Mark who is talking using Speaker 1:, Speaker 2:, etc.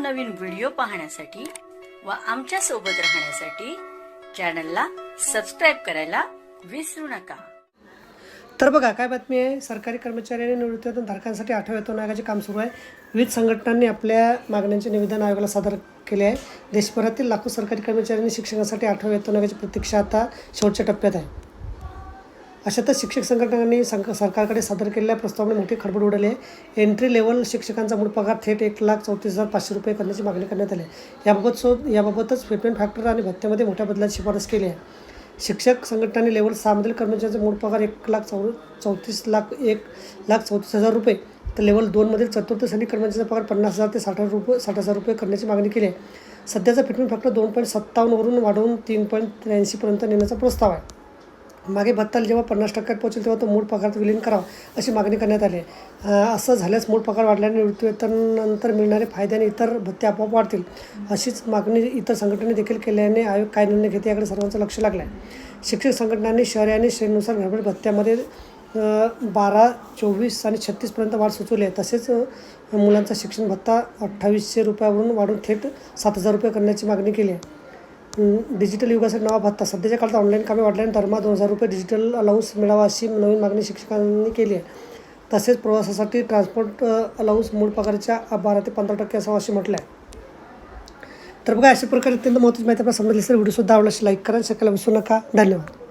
Speaker 1: नवनवीन व्हिडिओ पाहण्यासाठी व आमच्या सोबत राहण्यासाठी चॅनलला सबस्क्राईब करायला विसरू नका।
Speaker 2: तर बघा काय बातमी आहे, सरकारी कर्मचारी आणि निवृत्तीवेतन धारकांसाठी 8व्या वेतन आयोगाचे काम सुरू आहे। विविध संघटनांनी आपल्या मागण्यांचे निवेदन आयोगाला सादर केले आहे। देशभरातील लाखो सरकारी कर्मचारी आणि शिक्षकांसाठी 8व्या वेतन आयोगाची प्रतीक्षा आता शेवटच्या टप्प्यात आहे। अशातच शिक्षक संघटनांनी सरकारकडे सादर केलेल्या प्रस्तावाने मोठी खळबळ उडाली आहे। एंट्री लेव्हल शिक्षकांचा मूळ पगार थेट 1,34,500 रुपये करण्याची मागणी करण्यात आली आहे। याबाबतच फिटमेंट फॅक्टर आणि भत्त्यामध्ये मोठ्या बदलाची शिफारस केली आहे। शिक्षक संघटनांनी लेव्हल 6 मधील कर्मचाऱ्यांचा मूळ पगार 1,34,000 रुपये तर लेव्हल 2 मधील चतुर्थ श्रेणी कर्मचाऱ्यांचा पगार 50,000 ते 60,000 रुपये करण्याची मागणी केली आहे। सध्याचा फिटमेंट फॅक्टर 2.57 वरून वाढवून 3.83 पर्यंत नेण्याचा प्रस्ताव आहे। मागे भत्ता जेव्हा 50% पोहोचेल तेव्हा तो मूळ पगारात विलीन करावा अशी मागणी करण्यात आली आहे। असं झाल्यास मूळ पगार वाढल्याने निवृत्तीवेतनानंतर मिळणारे फायदे आणि इतर भत्ते आपोआप वाढतील अशीच मागणी इतर संघटनांनी देखील केल्याने आयोग काय निर्णय घेते याकडे सर्वांचं लक्ष लागलं आहे। शिक्षक संघटनांनी शहरी आणि श्रेणीनुसार घरभर भत्त्यामध्ये 12, 24 आणि 36 पर्यंत वाढ सुचवली आहे। तसेच मुलांचा शिक्षण भत्ता 2,800 रुपयावरून वाढून थेट 7,000 रुपये करण्याची मागणी केली आहे। डिजिटल युगासाठी नवा भत्ता, सध्याच्या काळात ऑनलाईन कामे वाढल्याने दरमहा 2,000 रुपये डिजिटल अलाउन्स मिळावा अशी नवीन मागणी शिक्षकांनी केली आहे। तसेच प्रवासासाठी ट्रान्सपोर्ट अलाउन्स मूळ पगाराच्या 12 ते 15% असावा असे म्हटलं आहे। तर बघा अशा प्रकारे अत्यंत महत्त्वाची माहिती आपल्याला समजली असेल। व्हिडिओ सुद्धा आवडल्यास लाईक करा, शेअर करायला विसरू नका। धन्यवाद।